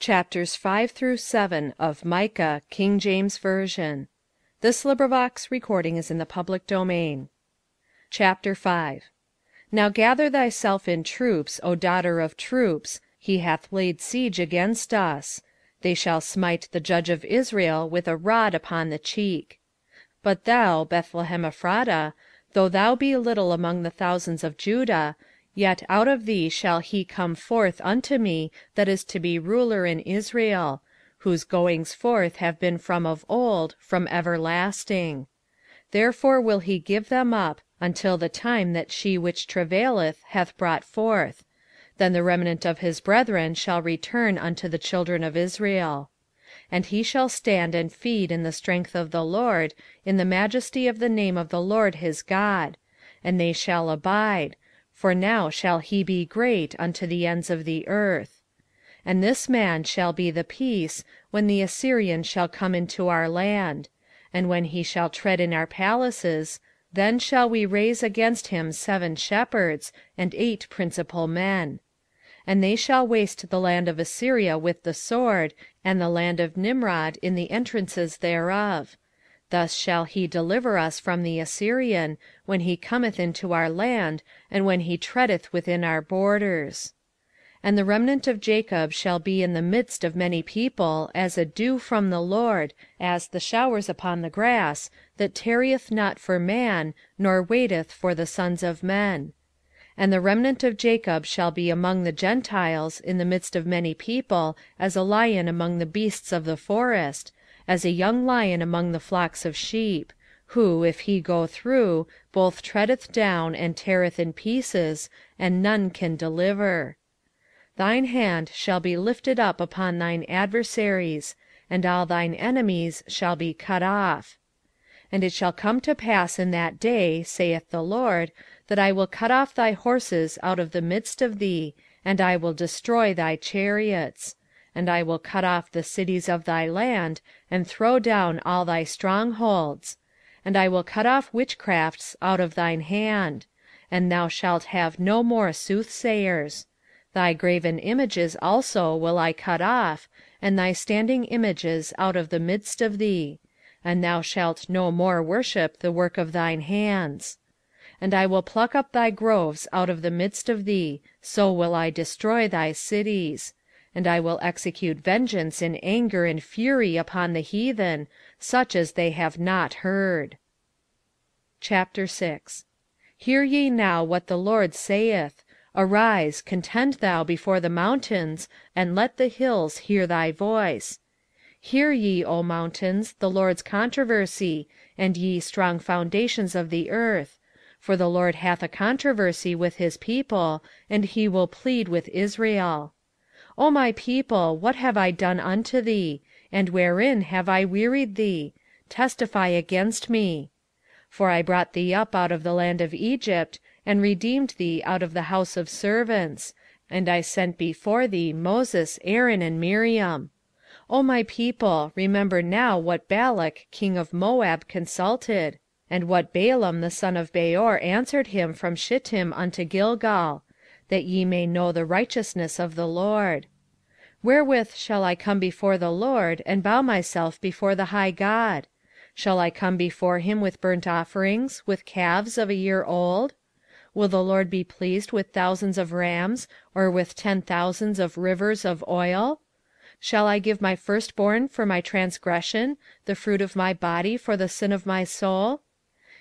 Chapters 5 through 7 of Micah, King James Version. This recording is in the public domain. Chapter 5. Now gather thyself in troops, O daughter of troops: he hath laid siege against us. They shall smite the judge of Israel with a rod upon the cheek. But thou, Bethlehem Ephratah, though thou be little among the thousands of Judah, yet out of thee shall he come forth unto me that is to be ruler in Israel, whose goings forth have been from of old, from everlasting. Therefore will he give them up, until the time that she which travaileth hath brought forth. Then the remnant of his brethren shall return unto the children of Israel. And he shall stand and feed in the strength of the Lord, in the majesty of the name of the Lord his God. And they shall abide: for now shall he be great unto the ends of the earth. And this man shall be the peace, when the Assyrian shall come into our land. And when he shall tread in our palaces, then shall we raise against him 7 shepherds, and 8 principal men. And they shall waste the land of Assyria with the sword, and the land of Nimrod in the entrances thereof. Thus shall he deliver us from the Assyrian, when he cometh into our land, and when he treadeth within our borders. And the remnant of Jacob shall be in the midst of many people, as a dew from the Lord, as the showers upon the grass, that tarrieth not for man, nor waiteth for the sons of men. And the remnant of Jacob shall be among the Gentiles, in the midst of many people, as a lion among the beasts of the forest, as a young lion among the flocks of sheep, who, if he go through, both treadeth down, and teareth in pieces, and none can deliver. Thine hand shall be lifted up upon thine adversaries, and all thine enemies shall be cut off. And it shall come to pass in that day, saith the Lord, that I will cut off thy horses out of the midst of thee, and I will destroy thy chariots. And I will cut off the cities of thy land, and throw down all thy strongholds. And I will cut off witchcrafts out of thine hand: and thou shalt have no more soothsayers. Thy graven images also will I cut off, and thy standing images out of the midst of thee: and thou shalt no more worship the work of thine hands. And I will pluck up thy groves out of the midst of thee, so will I destroy thy cities. And I will execute vengeance in anger and fury upon the heathen, such as they have not heard. Chapter 6. Hear ye now what the Lord saith. Arise, contend thou before the mountains, and let the hills hear thy voice. Hear ye, O mountains, the Lord's controversy, and ye strong foundations of the earth. For the Lord hath a controversy with his people, and he will plead with Israel. O my people, what have I done unto thee? And wherein have I wearied thee? Testify against me. For I brought thee up out of the land of Egypt, and redeemed thee out of the house of servants, and I sent before thee Moses, Aaron, and Miriam. O my people, remember now what Balak king of Moab consulted, and what Balaam the son of Beor answered him from Shittim unto Gilgal, that ye may know the righteousness of the Lord. Wherewith shall I come before the Lord, and bow myself before the high God? Shall I come before him with burnt offerings, with calves of a year old? Will the Lord be pleased with thousands of rams, or with 10,000s of rivers of oil? Shall I give my firstborn for my transgression, the fruit of my body for the sin of my soul?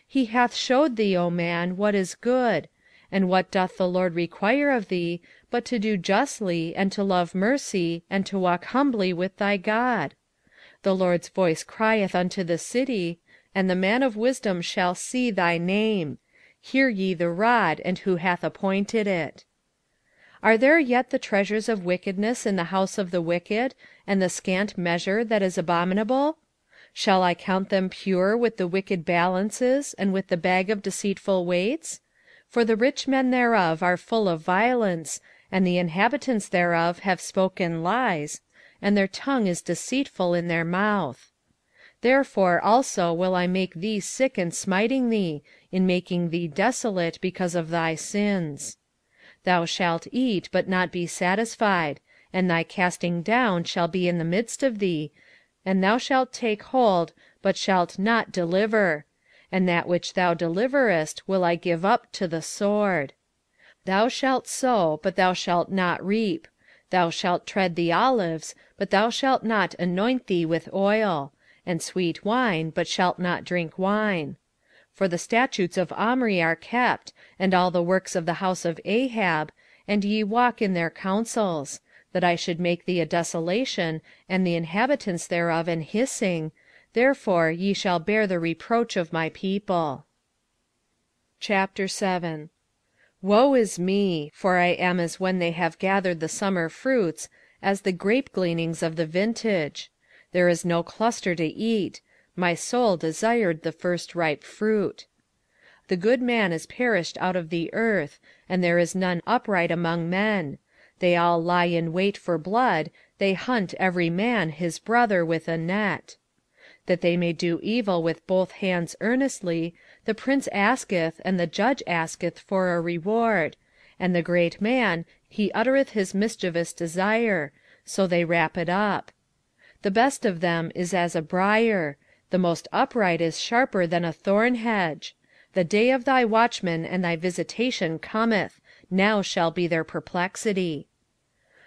He hath showed thee, O man, what is good. And what doth the Lord require of thee, but to do justly, and to love mercy, and to walk humbly with thy God? The Lord's voice crieth unto the city, and the man of wisdom shall see thy name. Hear ye the rod, and who hath appointed it. Are there yet the treasures of wickedness in the house of the wicked, and the scant measure that is abominable? Shall I count them pure with the wicked balances, and with the bag of deceitful weights? For the rich men thereof are full of violence, and the inhabitants thereof have spoken lies, and their tongue is deceitful in their mouth. Therefore also will I make thee sick in smiting thee, in making thee desolate because of thy sins. Thou shalt eat, but not be satisfied, and thy casting down shall be in the midst of thee, and thou shalt take hold, but shalt not deliver; and that which thou deliverest will I give up to the sword. 5:2 Thou shalt sow, but thou shalt not reap; thou shalt tread the olives, but thou shalt not anoint thee with oil; and sweet wine, but shalt not drink wine. 5:3 For the statutes of Omri are kept, and all the works of the house of Ahab, and ye walk in their counsels; that I should make thee a desolation, and the inhabitants thereof an hissing: therefore ye shall bear the reproach of my people. 7:1 Woe is me! For I am as when they have gathered the summer fruits, as the grape gleanings of the vintage. There is no cluster to eat: my soul desired the firstripe fruit. 7:2 The good man is perished out of the earth, and there is none upright among men. They all lie in wait for blood, they hunt every man his brother with a net. 7:3 That they may do evil with both hands earnestly, the prince asketh, and the judge asketh for a reward; and the great man, he uttereth his mischievous desire: so they wrap it up. 7:4 The best of them is as a brier; the most upright is sharper than a thorn hedge. The day of thy watchmen and thy visitation cometh; now shall be their perplexity.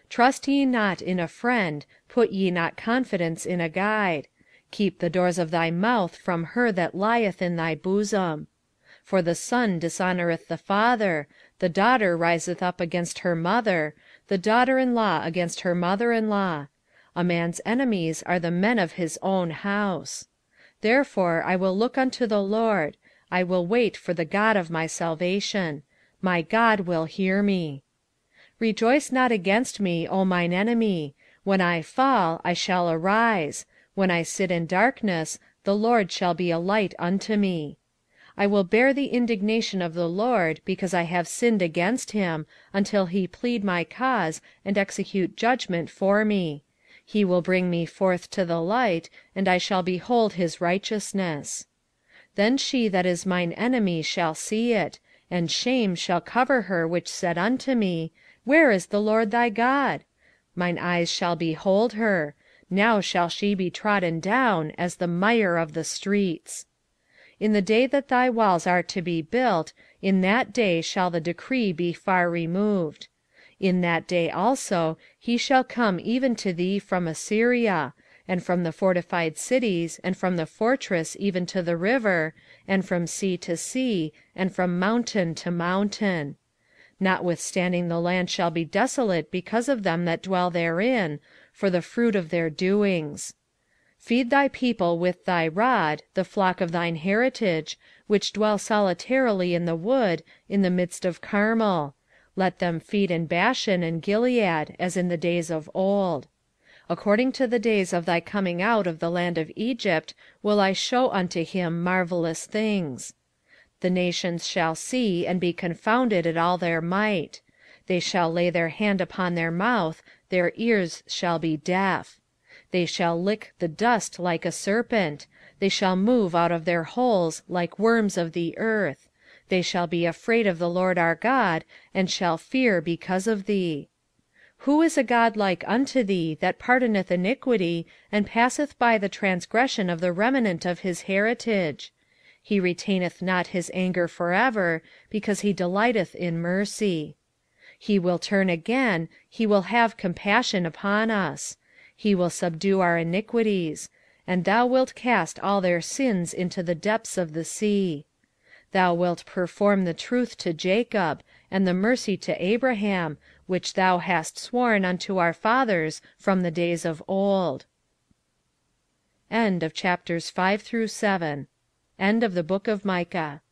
7:5 Trust ye not in a friend, put ye not confidence in a guide. Keep the doors of thy mouth from her that lieth in thy bosom. 7:6 For the son dishonoureth the father, the daughter riseth up against her mother, the daughter-in-law against her mother-in-law. A man's enemies are the men of his own house. 7:7 Therefore I will look unto the Lord; I will wait for the God of my salvation: my God will hear me. 7:8 Rejoice not against me, O mine enemy: when I fall, I shall arise: when I sit in darkness, the Lord shall be a light unto me. 7:9 I will bear the indignation of the Lord, because I have sinned against him, until he plead my cause, and execute judgment for me. He will bring me forth to the light, and I shall behold his righteousness. 7:10 Then she that is mine enemy shall see it, and shame shall cover her which said unto me, Where is the LORD thy God? Mine eyes shall behold her: now shall she be trodden down as the mire of the streets. 7:11 In the day that thy walls are to be built, in that day shall the decree be far removed. 7:12 In that day also he shall come even to thee from Assyria, and from the fortified cities, and from the fortress even to the river, and from sea to sea, and from mountain to mountain. 7:13 Notwithstanding the land shall be desolate because of them that dwell therein, for the fruit of their doings. 7:14 Feed thy people with thy rod, the flock of thine heritage, which dwell solitarily in the wood, in the midst of Carmel: let them feed in Bashan and Gilead, as in the days of old. 7:15 According to the days of thy coming out of the land of Egypt will I shew unto him marvellous things. 7:16 The nations shall see, and be confounded at all their might: they shall lay their hand upon their mouth, their ears shall be deaf. 7:17 They shall lick the dust like a serpent: they shall move out of their holes like worms of the earth: they shall be afraid of the Lord our God, and shall fear because of thee. 7:18 Who is a God like unto thee, that pardoneth iniquity, and passeth by the transgression of the remnant of his heritage? He retaineth not his anger forever, because he delighteth in mercy. 7:19 He will turn again, he will have compassion upon us. He will subdue our iniquities: and thou wilt cast all their sins into the depths of the sea. 7:20 Thou wilt perform the truth to Jacob, and the mercy to Abraham, which thou hast sworn unto our fathers from the days of old. End of chapters 5 through 7. End of the book of Micah.